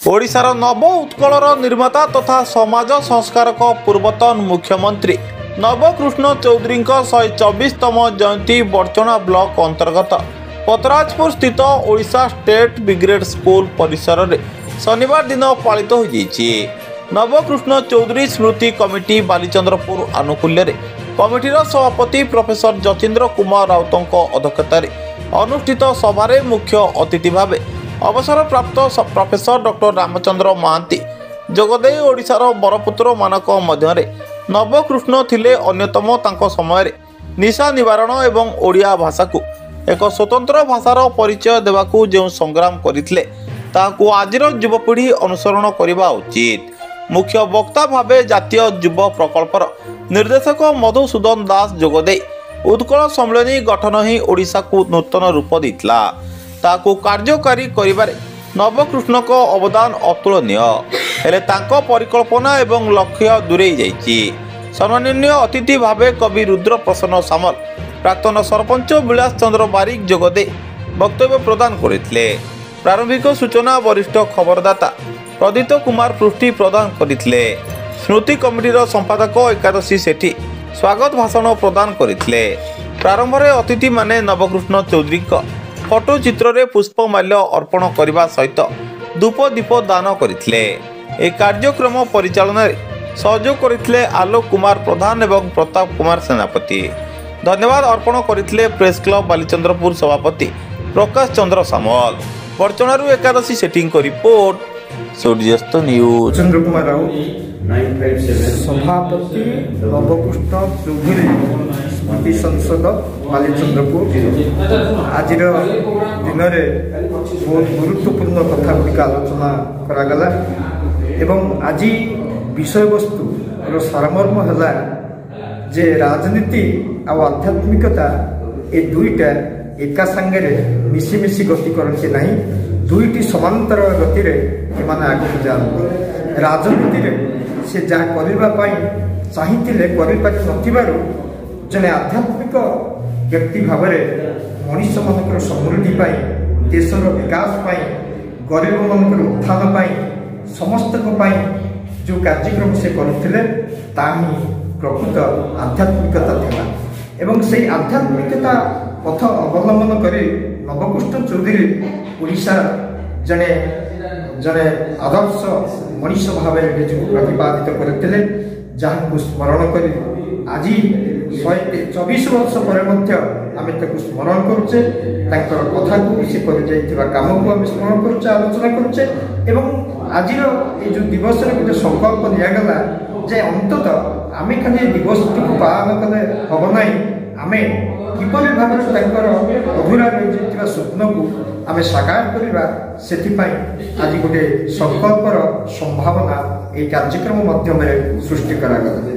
ओडिशार नव उत्कलर निर्माता तथा समाज संस्कारक पूर्वतन मुख्यमंत्री नवकृष्ण चौधरी 124तम जयंती बड़चना ब्लॉक अंतर्गत पतराजपुर स्थित ओडिशा स्टेट ब्रिगेड स्कूल परिसर में शनिवार दिन पालित हो जाइए। नवकृष्ण चौधरी स्मृति कमिटी बालीचंद्रपुर आनुकूल्य कमिटीर सभापति प्रोफेसर जतीन्द्र कुमार राउतों अध्यक्षतार अनुष्ठित सभारे मुख्य अतिथि भाव अवसर प्राप्त प्रोफेसर डॉक्टर रामचंद्र महांती जोगदे ओडिशार बरपुत्र मानक मध्य नवकृष्ण थिले अन्यतम तांको समय निशा निवारण एवं ओडिया भाषा को एक स्वतंत्र भाषार परिचय देवाकू जो संग्राम करथिले ताकू आजिर युवपीढ़ी अनुसरण करने उचित। मुख्य वक्ता भावे जातीय युव प्रकल्पर निर्देशक मधुसूदन दास जोगदे उत्कल सम्मेलनी गठन ही ओडिशा को नूतन रूप देता ताकू कार्यकारी करिबारे नवकृष्ण को अवदान अतुलनीय हेले तांको परिकल्पना एवं लक्ष्य दूरेई जाइछि। सम्माननीय अतिथि भावे कवि रुद्र प्रसन्न सामल प्राक्तन सरपंच विलास चंद्र बारिक जोगदे वक्तव्य प्रदान करथिले। प्रारंभिक सूचना वरिष्ठ खबरदाता प्रदीप कुमार पृष्टि प्रदान करथिले। स्मृति कमिटीर संपादक एकादशी सेठी स्वागत भाषण प्रदान करथिले। प्रारंभ में अतिथि माने नवकृष्ण चौधरी फोटो चित्र रे पुष्पमाल्य अर्पण करने सहित धूप दीप दान करथिले। ए कार्यक्रम परिचालन सहयोग करथिले आलोक कुमार प्रधान एवं प्रताप कुमार सेनापति। धन्यवाद अर्पण करथिले प्रेस क्लब बालीचंद्रपुर सभापति प्रकाश चंद्र सामल। बड़चणारू एकादशी सेटिंग को रिपोर्ट सूर्यास्त न्यूज। चंद्र कुमार राव सभापति नवकृष्ण चौधरी स्मृति संसद बालीचंद्रपुर आज दिन में बहुत गुरुत्वपूर्ण कथा गुड़िक आलोचना करागला एवं आज विषय वस्तु सारमर्म है जे राजनीति आ आध्यात्मिकता ए दुईटा एका संगे मिसी मिसी गति करते ना दुईटी समांतर गति आगे जाते। राजनीति से जहाँ करने चाहिए जड़े आध्यात्मिक व्यक्ति भाव मनीष मान समृद्धि देशर विकास गरीब मान उत्थान समस्त जो कार्यक्रम से करते प्रकृत आध्यात्मिकता था एवं से आध्यात्मिकता पथ अवलंबन कर नवकृष्ण चौधरी ओडिशा जड़े जड़े आदर्श मनीष भाव प्रतिपादित करते जहाँ स्मरण कर आज 124 वर्ष पर आम स्मरण करुचे कथा को से कर कम को आम स्मरण करुचे आलोचना करुचे एवं आज जो दिवस गोटे संकल्प निगला जे अंतत आम खाली दिवस टी पालन कले हम ना आम किपरि भाव अधूरा रही स्वप्न को आम साकार करवा से आज गोटे संकल्पर संभावना ये कार्यक्रम माध्यम सृष्टि करागला।